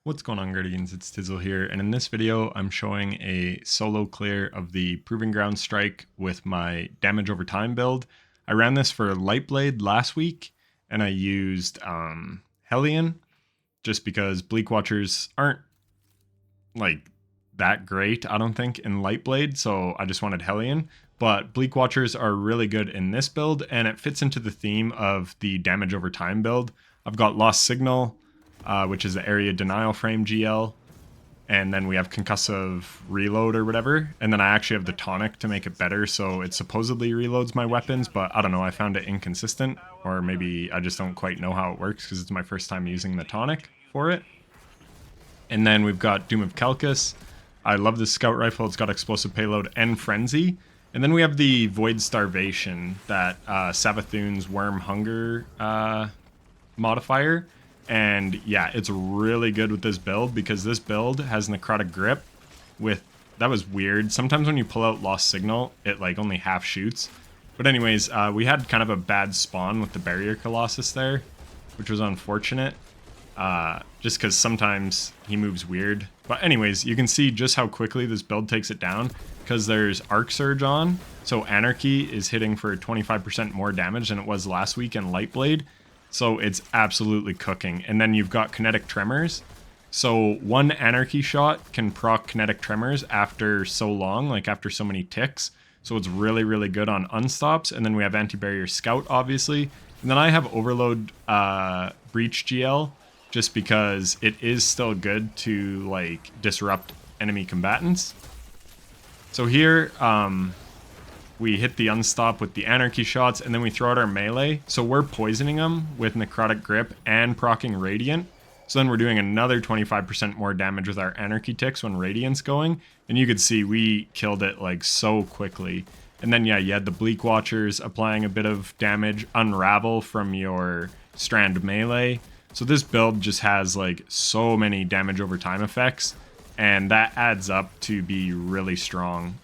What's going on, Guardians? It's Tizzle here, and in this video I'm showing a solo clear of the Proving Ground Strike with my damage over time build. I ran this for Lightblade last week, and I used Hellion, just because Bleak Watchers aren't like that great, I don't think, in Lightblade, so I just wanted Hellion. But Bleak Watchers are really good in this build, and it fits into the theme of the damage over time build. I've got Lost Signal, which is the area denial frame GL, and then we have concussive reload or whatever, and then I actually have the tonic to make it better, so it supposedly reloads my weapons, but I don't know, I found it inconsistent, or maybe I just don't quite know how it works because it's my first time using the tonic for it. And then we've got Doom of Calcus. I love this scout rifle, it's got explosive payload and frenzy. And then we have the Void Starvation, that Savathun's Worm Hunger modifier. And yeah, it's really good with this build because this build has Necrotic Grip with... That was weird. Sometimes when you pull out Lost Signal, it like only half shoots. But anyways, we had kind of a bad spawn with the Barrier Colossus there, which was unfortunate. Just because sometimes he moves weird. But anyways, you can see just how quickly this build takes it down because there's Arc Surge on. So Anarchy is hitting for 25% more damage than it was last week in Lightblade. So it's absolutely cooking. And then you've got Kinetic Tremors. So one Anarchy shot can proc Kinetic Tremors after so long, like after so many ticks. So it's really, really good on unstops. And then we have Anti-Barrier Scout, obviously. And then I have Overload Breach GL, just because it is still good to like disrupt enemy combatants. So here, we hit the unstop with the Anarchy shots, and then we throw out our melee. So we're poisoning them with Necrotic Grip and proccing Radiant. So then we're doing another 25% more damage with our Anarchy ticks when Radiant's going. And you could see we killed it like so quickly. And then yeah, you had the Bleak Watchers applying a bit of damage, Unravel from your Strand melee. So this build just has like so many damage over time effects. And that adds up to be really strong,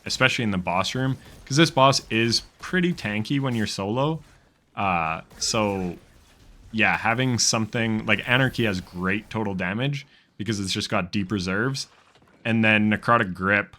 especially in the boss room, because this boss is pretty tanky when you're solo. So yeah, having something like Anarchy has great total damage because it's just got deep reserves. And then Necrotic Grip.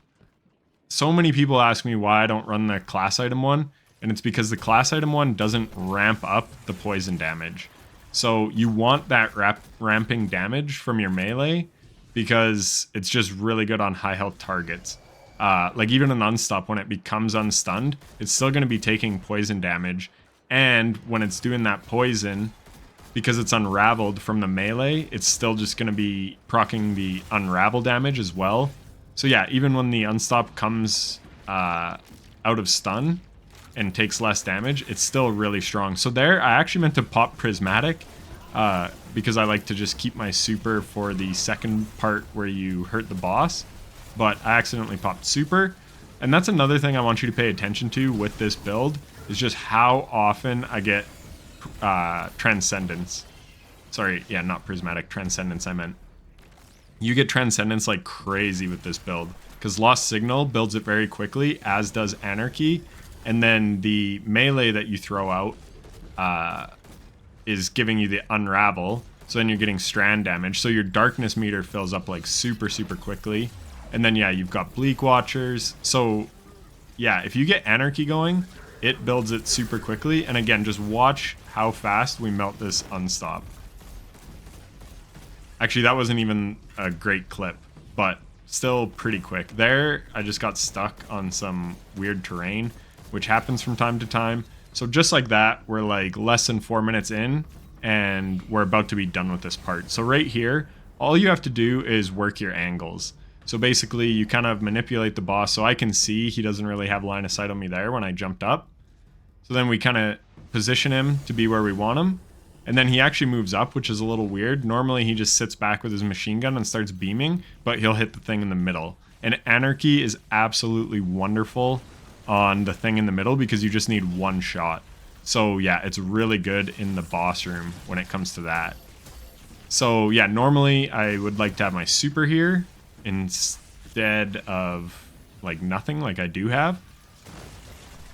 So many people ask me why I don't run the class item one, and it's because the class item one doesn't ramp up the poison damage. So you want that ramping damage from your melee, because it's just really good on high health targets. Like even an unstop, when it becomes unstunned, it's still going to be taking poison damage. And when it's doing that poison, because it's unraveled from the melee, it's still just going to be proccing the unravel damage as well. So yeah, even when the unstop comes out of stun and takes less damage, it's still really strong. So there, I actually meant to pop Prismatic, because I like to just keep my super for the second part where you hurt the boss, but I accidentally popped super. And that's another thing I want you to pay attention to with this build, is just how often I get Transcendence. Sorry, yeah, not Prismatic, Transcendence I meant. You get Transcendence like crazy with this build, because Lost Signal builds it very quickly, as does Anarchy, and then the melee that you throw out is giving you the Unravel, so then you're getting strand damage, so your darkness meter fills up like super quickly. And then yeah, you've got Bleak Watchers. So yeah, if you get Anarchy going, it builds it super quickly. And again, just watch how fast we melt this unstop. Actually, that wasn't even a great clip, but still pretty quick. There, I just got stuck on some weird terrain, which happens from time to time. So just like that, we're like less than 4 minutes in, and we're about to be done with this part. So right here, all you have to do is work your angles. So basically, you kind of manipulate the boss, so I can see he doesn't really have line of sight on me there when I jumped up. So then we kind of position him to be where we want him. And then he actually moves up, which is a little weird. Normally, he just sits back with his machine gun and starts beaming, but he'll hit the thing in the middle. And Anarchy is absolutely wonderful on the thing in the middle because you just need one shot. So yeah, it's really good in the boss room when it comes to that. So yeah, normally I would like to have my super here instead of like nothing like I do have.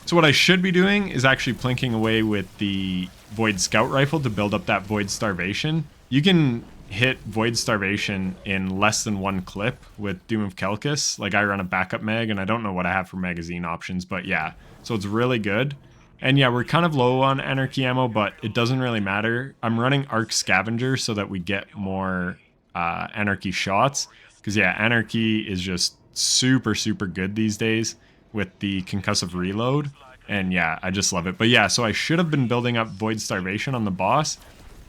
So what I should be doing is actually plinking away with the Void Scout Rifle to build up that Void Starvation. You can hit Void Starvation in less than one clip with Doom of Kelkis. Like, I run a backup mag, and I don't know what I have for magazine options, but yeah. So it's really good. And yeah, we're kind of low on Anarchy ammo, but it doesn't really matter. I'm running Arc Scavenger so that we get more Anarchy shots. Because yeah, Anarchy is just super, super good these days with the concussive reload. And yeah, I just love it. But yeah, so I should have been building up Void Starvation on the boss,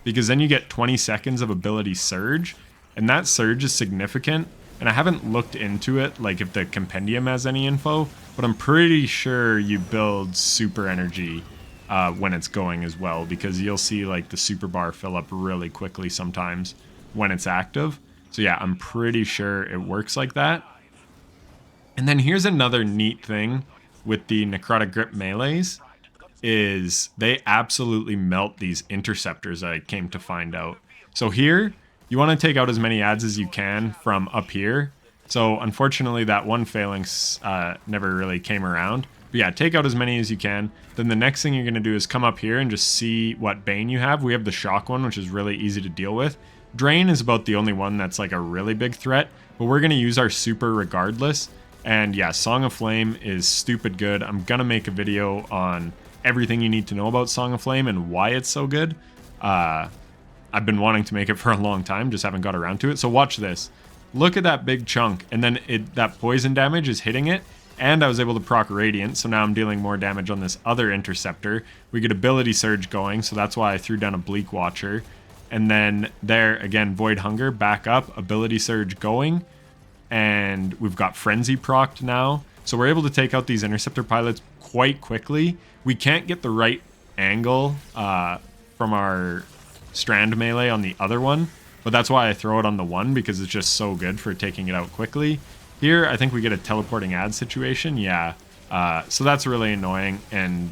because then you get 20 seconds of ability surge, and that surge is significant. And I haven't looked into it, like if the compendium has any info, but I'm pretty sure you build super energy when it's going as well, because you'll see like the super bar fill up really quickly sometimes when it's active. So yeah, I'm pretty sure it works like that. And then here's another neat thing with the Necrotic Grip melees, is they absolutely melt these interceptors, I came to find out. So here, you want to take out as many adds as you can from up here. So unfortunately that one phalanx never really came around. But yeah, take out as many as you can. Then the next thing you're going to do is come up here and just see what Bane you have. We have the Shock one, which is really easy to deal with. Drain is about the only one that's like a really big threat, but we're going to use our super regardless. And yeah, Song of Flame is stupid good. I'm going to make a video on everything you need to know about Song of Flame and why it's so good. I've been wanting to make it for a long time, just haven't got around to it. So watch this. Look at that big chunk, and then that poison damage is hitting it, and I was able to proc Radiant, so now I'm dealing more damage on this other interceptor. We get Ability Surge going, so that's why I threw down a Bleak Watcher. And then there, again, Void Hunger, back up, Ability Surge going, and we've got Frenzy procced now. So we're able to take out these interceptor pilots quite quickly. We can't get the right angle from our strand melee on the other one, but that's why I throw it on the one, because it's just so good for taking it out quickly. Here, I think we get a teleporting ad situation, yeah. So that's really annoying, and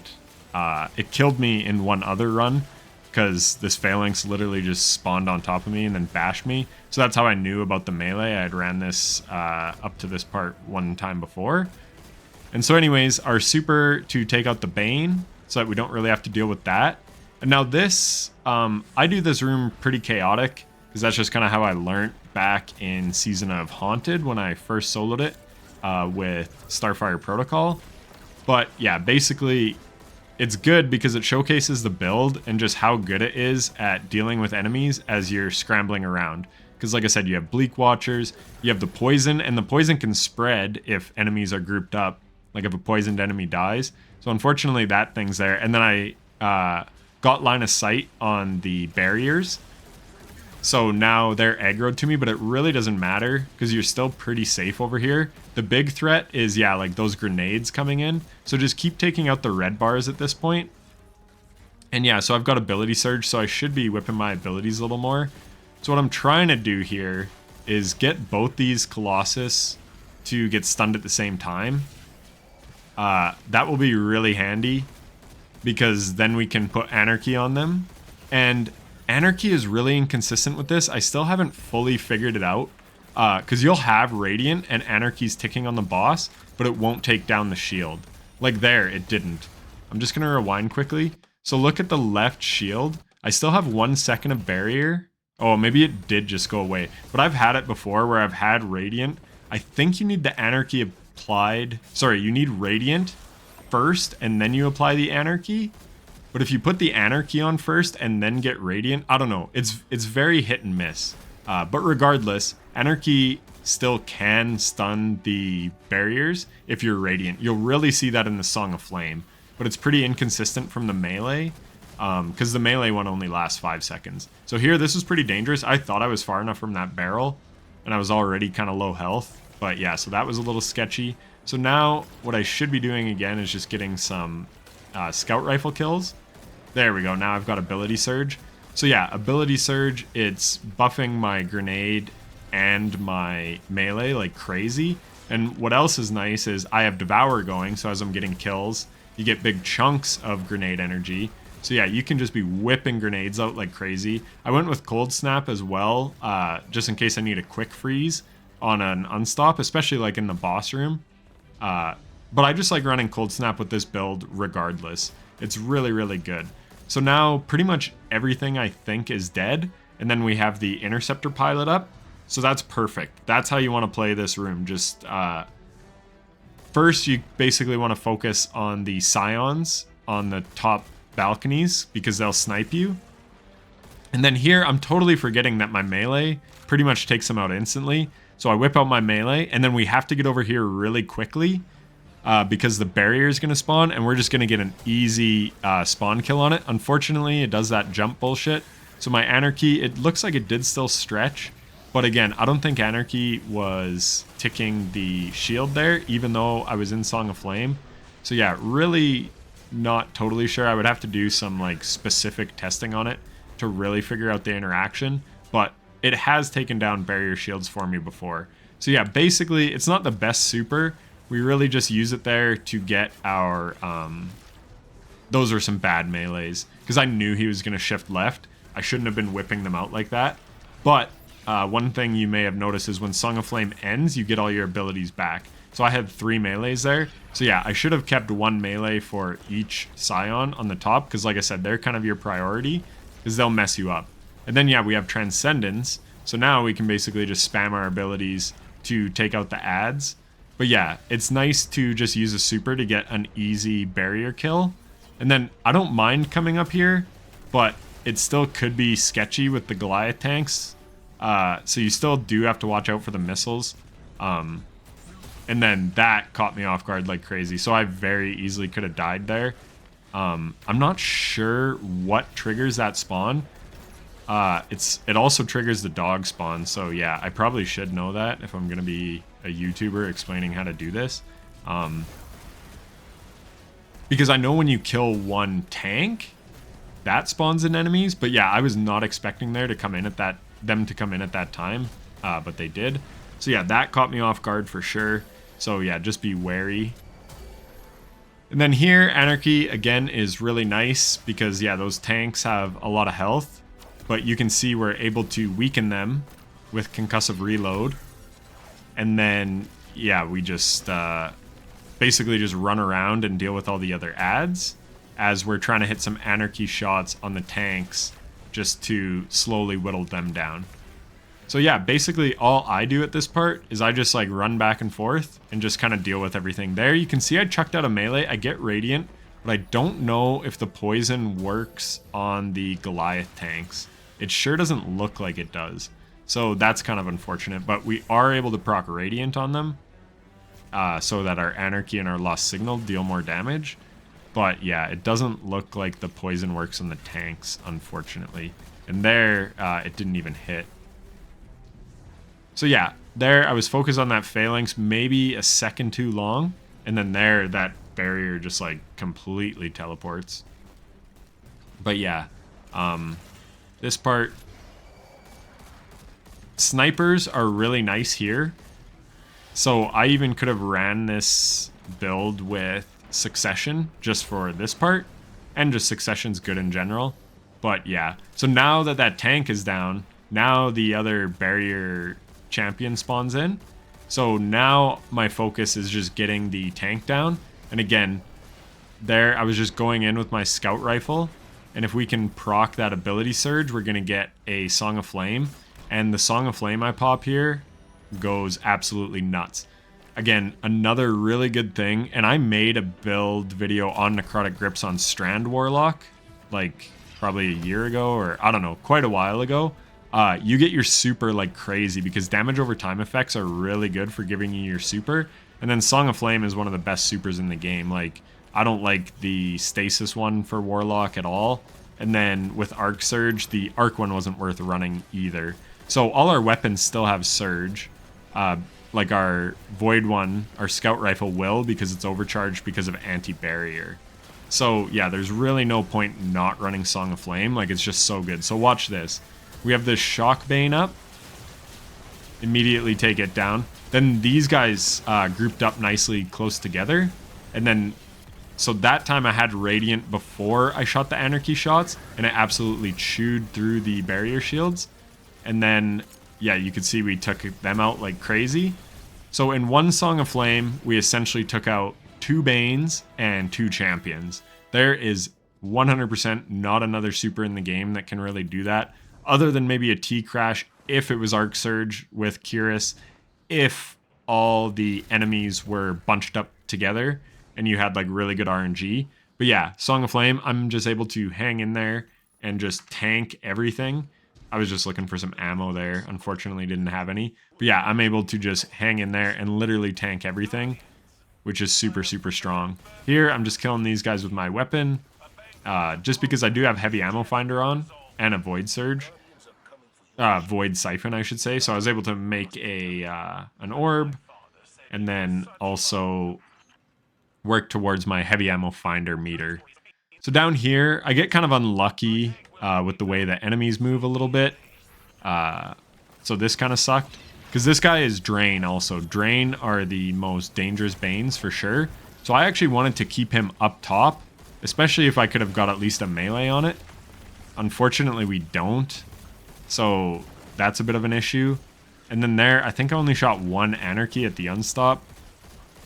it killed me in one other run, because this phalanx literally just spawned on top of me and then bashed me. So that's how I knew about the melee. I had ran this up to this part one time before. And so anyways, our super to take out the Bane, so that we don't really have to deal with that. And now this, I do this room pretty chaotic, because that's just kind of how I learned back in Season of Haunted when I first soloed it with Starfire Protocol. But yeah, basically, it's good because it showcases the build and just how good it is at dealing with enemies as you're scrambling around. Because like I said, you have Bleak Watchers, you have the poison, and the poison can spread if enemies are grouped up, like if a poisoned enemy dies. So unfortunately that thing's there. And then I got line of sight on the barriers. So now they're aggroed to me, but it really doesn't matter because you're still pretty safe over here. The big threat is, yeah, like those grenades coming in. So just keep taking out the red bars at this point. And yeah, so I've got ability surge, so I should be whipping my abilities a little more. So what I'm trying to do here is get both these Colossus to get stunned at the same time. That will be really handy because then we can put Anarchy on them. And Anarchy is really inconsistent with this. I still haven't fully figured it out because you'll have Radiant and Anarchy's ticking on the boss, but it won't take down the shield. Like there, it didn't. I'm just going to rewind quickly. So look at the left shield. I still have 1 second of barrier. Oh, maybe it did just go away. But I've had it before where I've had Radiant. I think you need the Anarchy applied. Sorry, you need Radiant first and then you apply the Anarchy. But if you put the Anarchy on first and then get Radiant, I don't know. It's very hit and miss. But regardless, Anarchy still can stun the barriers if you're Radiant. You'll really see that in the Song of Flame. But it's pretty inconsistent from the melee. Because the melee one only lasts 5 seconds. So here, this was pretty dangerous. I thought I was far enough from that barrel. And I was already kind of low health. But yeah, so that was a little sketchy. So now, what I should be doing again is just getting some scout rifle kills. There we go. Now I've got ability surge. So yeah, ability surge, it's buffing my grenade and my melee like crazy. And what else is nice is I have Devour going, so as I'm getting kills, you get big chunks of grenade energy. So yeah, you can just be whipping grenades out like crazy. I went with Cold Snap as well, just in case I need a quick freeze on an unstop, especially like in the boss room. But I just like running Cold Snap with this build regardless. It's really, really good. So now pretty much everything I think is dead. and then we have the interceptor pilot up. So that's perfect. That's how you want to play this room. Just first, you basically want to focus on the scions on the top balconies because they'll snipe you. And then here, I'm totally forgetting that my melee pretty much takes them out instantly. So I whip out my melee, and then we have to get over here really quickly because the barrier is going to spawn, and we're just going to get an easy spawn kill on it. Unfortunately, it does that jump bullshit. So my Anarchy, it looks like it did still stretch. But again, I don't think Anarchy was ticking the shield there, even though I was in Song of Flame. So yeah, really not totally sure. I would have to do some like specific testing on it to really figure out the interaction. But it has taken down barrier shields for me before. So yeah, basically, it's not the best super. We really just use it there to get our... those are some bad melees. Because I knew he was going to shift left. I shouldn't have been whipping them out like that. But one thing you may have noticed is when Song of Flame ends, you get all your abilities back. So I had 3 melees there. So yeah, I should have kept 1 melee for each scion on the top. Because like I said, they're kind of your priority. Because they'll mess you up. And then yeah, we have Transcendence. So now we can basically just spam our abilities to take out the ads. But yeah, it's nice to just use a super to get an easy barrier kill. And then I don't mind coming up here, but it still could be sketchy with the Goliath tanks. So you still do have to watch out for the missiles. And then that caught me off guard like crazy. So I very easily could have died there. I'm not sure what triggers that spawn. It also triggers the dog spawn. So yeah, I probably should know that if I'm going to be a YouTuber explaining how to do this. Because I know when you kill one tank, that spawns in enemies. But yeah, I was not expecting them to come in at that time, but they did. So yeah, that caught me off guard for sure. So yeah, just be wary. And then here, Anarchy again is really nice because yeah, those tanks have a lot of health, but you can see we're able to weaken them with concussive reload. And then yeah, we just basically just run around and deal with all the other ads as we're trying to hit some Anarchy shots on the tanks just to slowly whittle them down. So yeah, basically all I do at this part is I just like run back and forth and just kind of deal with everything. There you can see I chucked out a melee. I get Radiant, but I don't know if the poison works on the Goliath tanks. It sure doesn't look like it does. So that's kind of unfortunate, but we are able to proc Radiant on them so that our Anarchy and our Lost Signal deal more damage. But yeah, it doesn't look like the poison works on the tanks, unfortunately. And there, it didn't even hit. So yeah, there I was focused on that phalanx maybe a second too long. And then there, that barrier just like completely teleports. But yeah, this part, snipers are really nice here. So I even could have ran this build with Succession just for this part. And just Succession's good in general. But yeah, so now that that tank is down, now the other barrier champion spawns in. So now my focus is just getting the tank down. And again, there I was just going in with my scout rifle. And if we can proc that ability surge, we're going to get a Song of Flame. And the Song of Flame I pop here goes absolutely nuts. Again, another really good thing. And I made a build video on Necrotic Grips on Strand Warlock, like probably a year ago, or I don't know, quite a while ago. You get your super like crazy because damage over time effects are really good for giving you your super. And then Song of Flame is one of the best supers in the game. Like, I don't like the stasis one for Warlock at all. And then with Arc Surge, the Arc one wasn't worth running either. So all our weapons still have Surge. Like our Void one, our Scout Rifle will because it's overcharged because of anti-barrier. So yeah, there's really no point not running Song of Flame. Like, it's just so good. So watch this. We have this Shockbane up. Immediately take it down. Then these guys grouped up nicely close together. And then, so that time I had Radiant before I shot the Anarchy shots. And it absolutely chewed through the barrier shields. And then, yeah, you could see we took them out like crazy. So in one Song of Flame, we essentially took out 2 Banes and 2 Champions. There is 100% not another super in the game that can really do that. other than maybe a T-Crash if it was Arc Surge with Curious, if all the enemies were bunched up together and you had like really good RNG. But yeah, Song of Flame, I'm just able to hang in there and just tank everything. I was just looking for some ammo there. Unfortunately, didn't have any. But yeah, I'm able to just hang in there and literally tank everything, which is super, super strong. Here, I'm just killing these guys with my weapon, just because I do have heavy ammo finder on and a Void Surge. Void Siphon, I should say. So I was able to make an orb and then also work towards my heavy ammo finder meter. So down here, I get kind of unlucky with the way that enemies move a little bit. So this kind of sucked. Because this guy is Drain also. Drain are the most dangerous Banes for sure. So I actually wanted to keep him up top, especially if I could have got at least a melee on it. Unfortunately, we don't. So that's a bit of an issue. And then there, I think I only shot one Anarchy at the Unstop.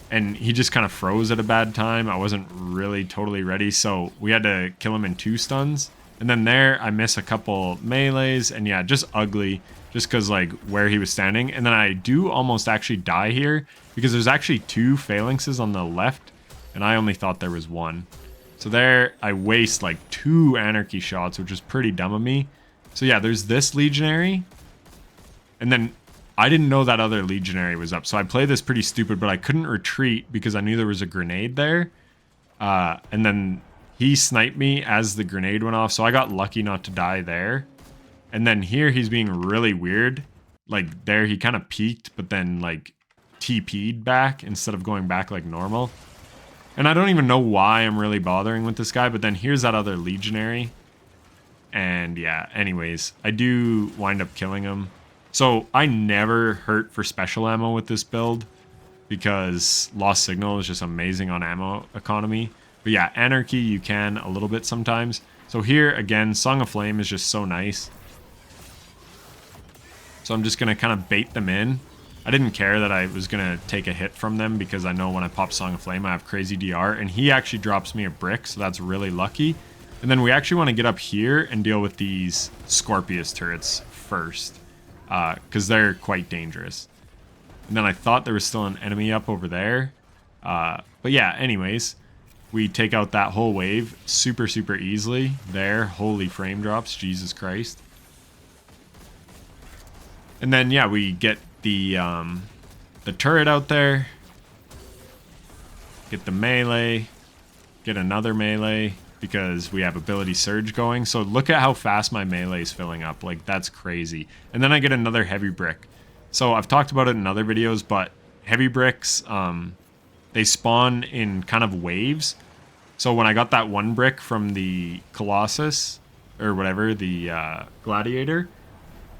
And he just kind of froze at a bad time. I wasn't really totally ready, so we had to kill him in 2 stuns. And then there, I miss a couple melees, and yeah, just ugly, just because like where he was standing. And then I do almost actually die here, because there's actually 2 phalanxes on the left, and I only thought there was 1. So there, I waste like 2 Anarchy shots, which is pretty dumb of me. So yeah, there's this Legionary, and then I didn't know that other Legionary was up, so I played this pretty stupid, but I couldn't retreat because I knew there was a grenade there. And then he sniped me as the grenade went off, so I got lucky not to die there. And then here he's being really weird. Like there he kind of peeked, but then like TP'd back instead of going back like normal. And I don't even know why I'm really bothering with this guy, but then here's that other Legionary. And yeah, anyways, I do wind up killing him. So I never hurt for special ammo with this build because Lost Signal is just amazing on ammo economy. But yeah, Anarchy you can a little bit sometimes. So here again, Song of Flame is just so nice. So I'm just going to kind of bait them in. I didn't care that I was going to take a hit from them because I know when I pop Song of Flame I have crazy DR, and he actually drops me a brick, so that's really lucky. And then we actually want to get up here and deal with these Scorpius turrets first, because they're quite dangerous. And then I thought there was still an enemy up over there. But yeah, anyways, we take out that whole wave super, super easily. There, holy frame drops, Jesus Christ. And then yeah, we get the turret out there. Get the melee. Get another melee, because we have ability surge going. So look at how fast my melee is filling up. Like, that's crazy. And then I get another heavy brick. So I've talked about it in other videos, but heavy bricks, they spawn in kind of waves. So when I got that one brick from the Colossus, or whatever, the Gladiator,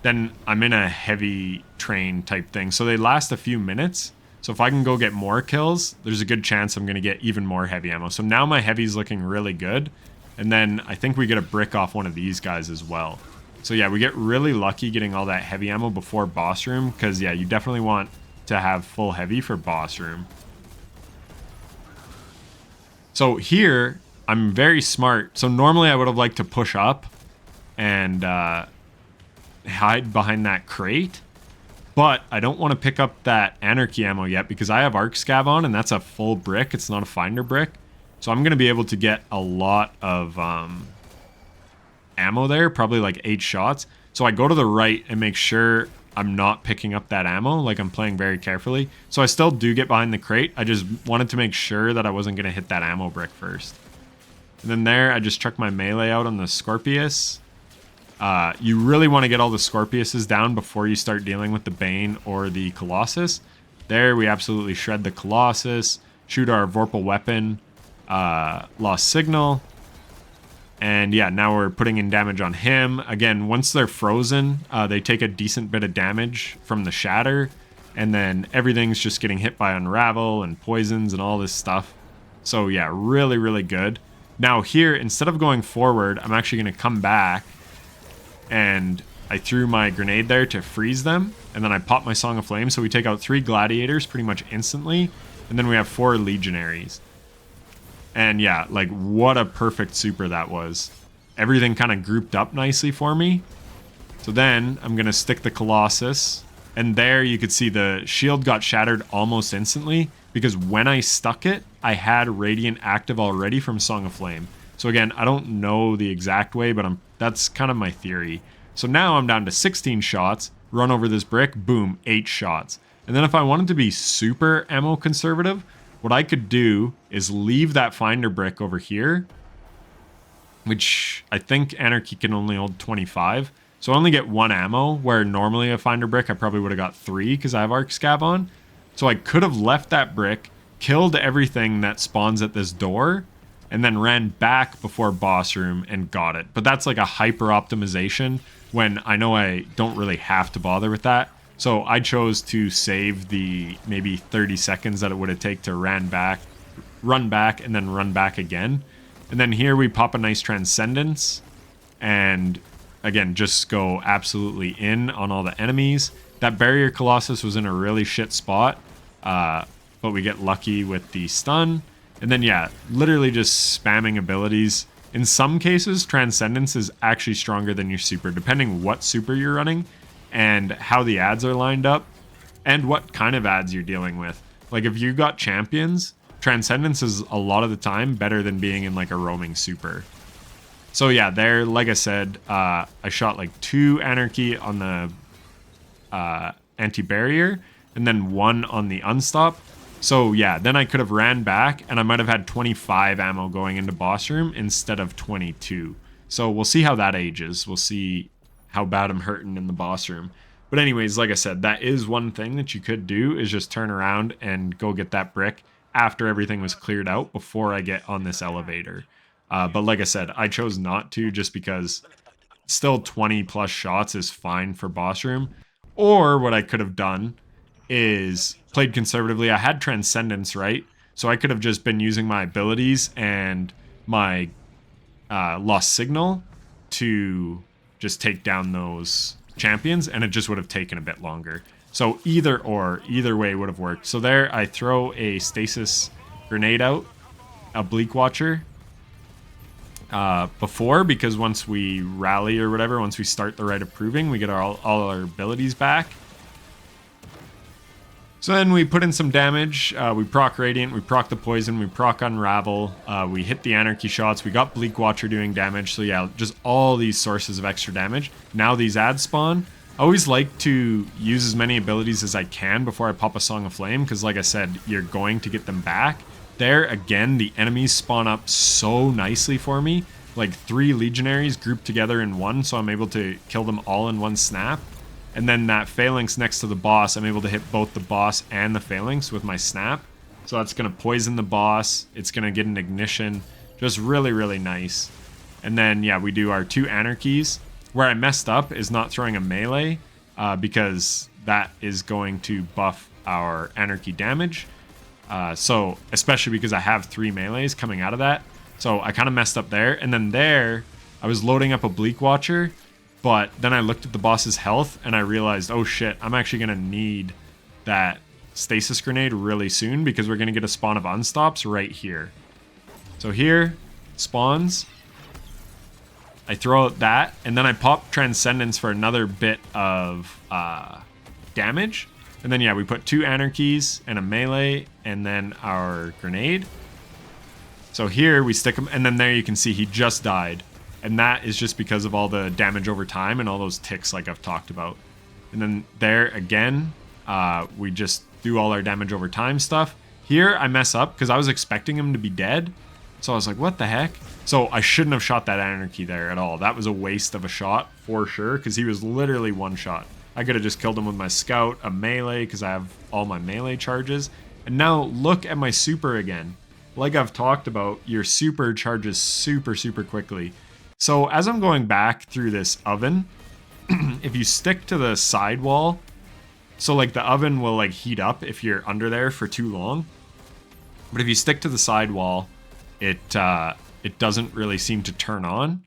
then I'm in a heavy train type thing. So they last a few minutes. So if I can go get more kills, there's a good chance I'm going to get even more heavy ammo. So now my heavy's looking really good. And then I think we get a brick off one of these guys as well. So yeah, we get really lucky getting all that heavy ammo before boss room. Because yeah, you definitely want to have full heavy for boss room. So here, I'm very smart. So normally I would have liked to push up and hide behind that crate. But I don't want to pick up that Anarchy ammo yet because I have Arc Scav on, and that's a full brick. It's not a finder brick. So I'm going to be able to get a lot of ammo there, probably like 8 shots. So I go to the right and make sure I'm not picking up that ammo, like I'm playing very carefully. So I still do get behind the crate. I just wanted to make sure that I wasn't going to hit that ammo brick first. And then there, I just chuck my melee out on the Scorpius. You really want to get all the Scorpiuses down before you start dealing with the Bane or the Colossus. There, we absolutely shred the Colossus, shoot our Vorpal weapon, Lost Signal. And yeah, now we're putting in damage on him. Again, once they're frozen, they take a decent bit of damage from the Shatter. And then everything's just getting hit by Unravel and Poisons and all this stuff. So yeah, really, really good. Now here, instead of going forward, I'm actually going to come back. And I threw my grenade there to freeze them. And then I popped my Song of Flame. So we take out 3 Gladiators pretty much instantly. And then we have 4 Legionaries. And yeah, like what a perfect super that was. Everything kind of grouped up nicely for me. So then I'm going to stick the Colossus. And there you could see the shield got shattered almost instantly because when I stuck it, I had Radiant active already from Song of Flame. So again, I don't know the exact way, but that's kind of my theory. So now I'm down to 16 shots, run over this brick, boom, 8 shots. And then if I wanted to be super ammo conservative, what I could do is leave that Finder brick over here, which I think Anarchy can only hold 25. So I only get 1 ammo, where normally a Finder brick I probably would have got 3 because I have Arc Scav on. So I could have left that brick, killed everything that spawns at this door, and then ran back before boss room and got it. But that's like a hyper optimization when I know I don't really have to bother with that. So I chose to save the maybe 30 seconds that it would have taken to run back, and then run back again. And then here we pop a nice Transcendence, and again, just go absolutely in on all the enemies. That Barrier Colossus was in a really shit spot, but we get lucky with the stun. And then, yeah, literally just spamming abilities. In some cases, Transcendence is actually stronger than your super, depending what super you're running and how the ads are lined up and what kind of ads you're dealing with. Like, if you got champions, Transcendence is a lot of the time better than being in, like, a roaming super. So, yeah, there, like I said, I shot, like, 2 Anarchy on the anti-barrier and then 1 on the unstop. So yeah, then I could have ran back and I might have had 25 ammo going into boss room instead of 22. So we'll see how that ages. We'll see how bad I'm hurting in the boss room. But anyways, like I said, that is one thing that you could do, is just turn around and go get that brick after everything was cleared out before I get on this elevator. But like I said, I chose not to just because still 20 plus shots is fine for boss room. Or what I could have done is played conservatively. I had Transcendence, right? So I could have just been using my abilities and my Lost Signal to just take down those champions, and it just would have taken a bit longer. So either way would have worked. So there, I throw a Stasis Grenade out, a Bleak Watcher, before, because once we rally or whatever, once we start the Rite of Proving, we get all our abilities back. So then we put in some damage, we proc Radiant, we proc the Poison, we proc Unravel, we hit the Anarchy shots, we got Bleak Watcher doing damage, so yeah, just all these sources of extra damage. Now these ads spawn. I always like to use as many abilities as I can before I pop a Song of Flame, because like I said, you're going to get them back. There, again, the enemies spawn up so nicely for me, like 3 Legionaries grouped together in one, so I'm able to kill them all in one snap. And then that Phalanx next to the boss, I'm able to hit both the boss and the Phalanx with my snap. So that's going to poison the boss. It's going to get an ignition. Just really, really nice. And then, yeah, we do our 2 Anarchies. Where I messed up is not throwing a melee, because that is going to buff our Anarchy damage. So, especially because I have 3 melees coming out of that. So I kind of messed up there. And then there, I was loading up a Bleak Watcher. But then I looked at the boss's health and I realized, oh shit, I'm actually going to need that Stasis Grenade really soon, because we're going to get a spawn of Unstops right here. So here, spawns. I throw out that, and then I pop Transcendence for another bit of damage. And then, yeah, we put 2 Anarchies and a melee, and then our grenade. So here, we stick him, and then there you can see he just died. And that is just because of all the damage over time and all those ticks like I've talked about. And then there again, we just do all our damage over time stuff. Here I mess up because I was expecting him to be dead. So I was like, what the heck? So I shouldn't have shot that Anarchy there at all. That was a waste of a shot for sure, because he was literally 1 shot. I could have just killed him with my Scout, a melee, because I have all my melee charges. And now look at my super again. Like I've talked about, your super charges super, super quickly. So as I'm going back through this oven, if you stick to the side wall, so like the oven will like heat up if you're under there for too long. But if you stick to the side wall, it doesn't really seem to turn on.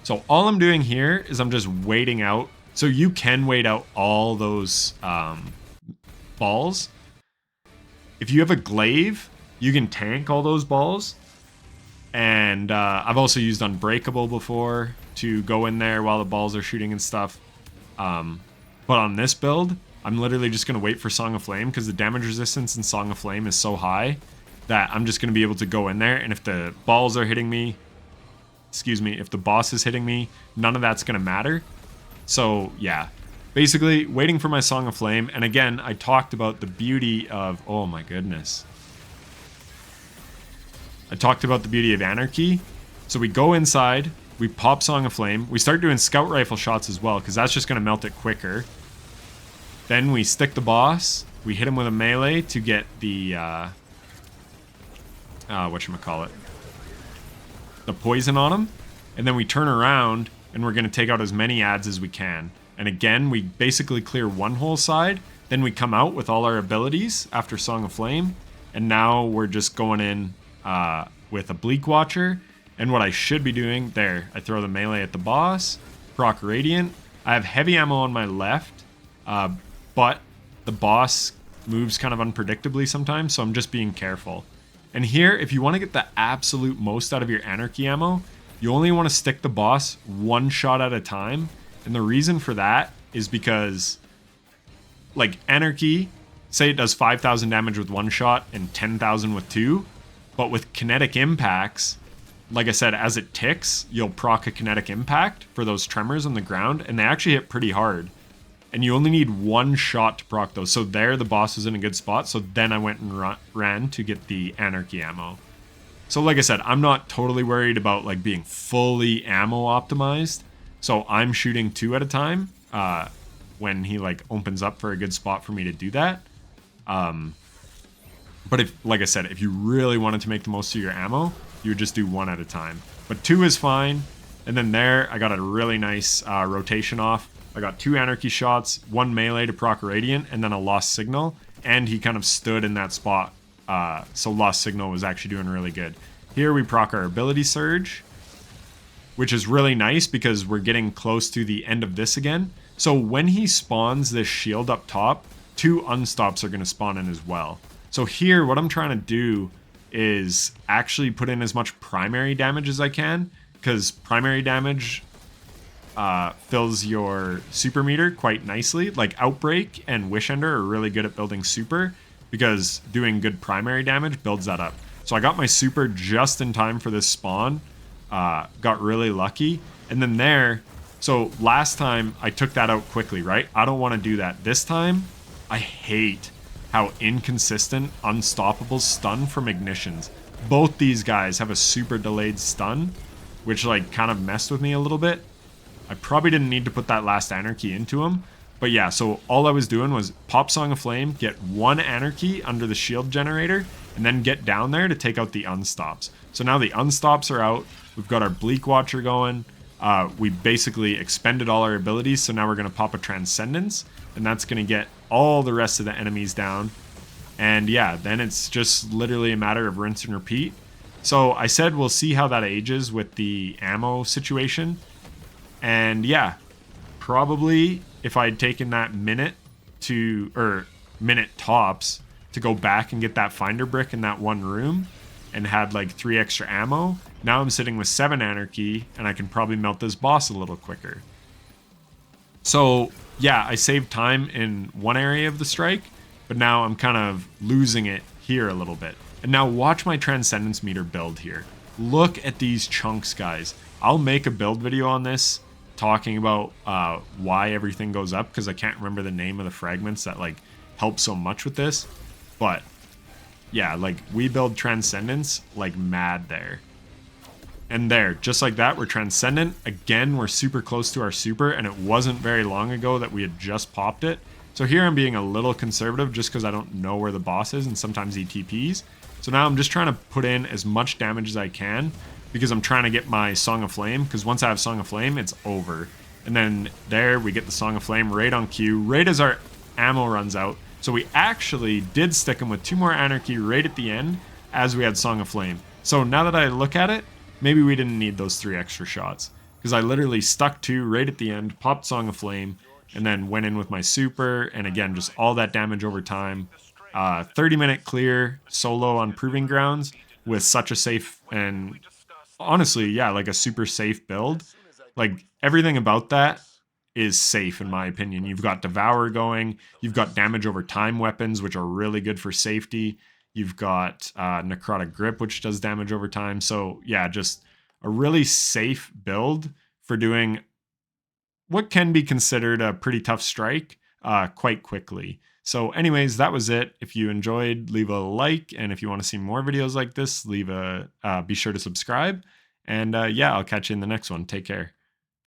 So all I'm doing here is I'm just waiting out. So you can wait out all those balls. If you have a glaive, you can tank all those balls. And I've also used Unbreakable before to go in there while the balls are shooting and stuff. But on this build, I'm literally just going to wait for Song of Flame because the damage resistance in Song of Flame is so high that I'm just going to be able to go in there, and if the balls are hitting me, if the boss is hitting me, none of that's going to matter. So yeah, basically waiting for my Song of Flame. And again, I talked about the beauty of, oh my goodness. I talked about the beauty of Anarchy. So we go inside, we pop Song of Flame, we start doing scout rifle shots as well, because that's just going to melt it quicker. Then we stick the boss, we hit him with a melee to get the, whatchamacallit, the poison on him, and then we turn around and we're going to take out as many adds as we can. And again, we basically clear one whole side, then we come out with all our abilities after Song of Flame, and now we're just going in with a Bleak Watcher. And what I should be doing, there, I throw the melee at the boss, proc Radiant. I have heavy ammo on my left, but the boss moves kind of unpredictably sometimes, so I'm just being careful. And here, if you want to get the absolute most out of your Anarchy ammo, you only want to stick the boss one shot at a time. And the reason for that is because, like, Anarchy, say it does 5,000 damage with one shot and 10,000 with two, but with kinetic impacts, like I said, as it ticks, you'll proc a kinetic impact for those tremors on the ground, and they actually hit pretty hard. And you only need one shot to proc those. So there, the boss was in a good spot. So then I went and ran to get the Anarchy ammo. So like I said, I'm not totally worried about like being fully ammo optimized. So I'm shooting 2 at a time when he like opens up for a good spot for me to do that. But if, like I said, if you really wanted to make the most of your ammo, you would just do 1 at a time. But 2 is fine. And then there, I got a really nice rotation off. I got 2 Anarchy shots, 1 melee to proc Radiant, and then a Lost Signal. And he kind of stood in that spot. So Lost Signal was actually doing really good. Here we proc our Ability Surge, which is really nice because we're getting close to the end of this again. So when he spawns this shield up top, 2 unstops are going to spawn in as well. So here, what I'm trying to do is actually put in as much primary damage as I can, because primary damage fills your super meter quite nicely. Like Outbreak and Wish Ender are really good at building super, because doing good primary damage builds that up. So I got my super just in time for this spawn, got really lucky, and then there, so last time I took that out quickly, right? I don't want to do that. This time, I hate how inconsistent Unstoppable stun from Ignitions. Both these guys have a super delayed stun, which like kind of messed with me a little bit. I probably didn't need to put that last Anarchy into him. But yeah, so all I was doing was pop Song of Flame, get 1 Anarchy under the shield generator, and then get down there to take out the unstops. So now the unstops are out. We've got our Bleak Watcher going. We basically expended all our abilities, so now we're going to pop a Transcendence, and that's going to get all the rest of the enemies down. And yeah, then it's just literally a matter of rinse and repeat. So I said we'll see how that ages with the ammo situation. And yeah, probably if I had taken that minute tops to go back and get that finder brick in that one room and had like 3 extra ammo, now I'm sitting with 7 Anarchy and I can probably melt this boss a little quicker. So yeah, I saved time in one area of the strike, but now I'm kind of losing it here a little bit. And now watch my Transcendence meter build here. Look at these chunks, guys. I'll make a build video on this talking about why everything goes up, because I can't remember the name of the fragments that like help so much with this. But yeah, like we build Transcendence like mad there. And there, just like that, we're Transcendent. Again, we're super close to our super, and it wasn't very long ago that we had just popped it. So here I'm being a little conservative just because I don't know where the boss is, and sometimes he TPs. So now I'm just trying to put in as much damage as I can, because I'm trying to get my Song of Flame, because once I have Song of Flame, it's over. And then there, we get the Song of Flame right on cue, right as our ammo runs out. So we actually did stick him with 2 more Anarchy right at the end, as we had Song of Flame. So now that I look at it, maybe we didn't need those 3 extra shots, because I literally stuck 2 right at the end, popped Song of Flame, and then went in with my super, and again, just all that damage over time. 30-minute clear solo on Proving Grounds with such a safe and honestly, yeah, like a super safe build. Like everything about that is safe in my opinion. You've got Devour going, you've got damage over time weapons, which are really good for safety. You've got Necrotic Grip, which does damage over time. So yeah, just a really safe build for doing what can be considered a pretty tough strike quite quickly. So anyways, that was it. If you enjoyed, leave a like. And if you want to see more videos like this, be sure to subscribe. And yeah, I'll catch you in the next one. Take care.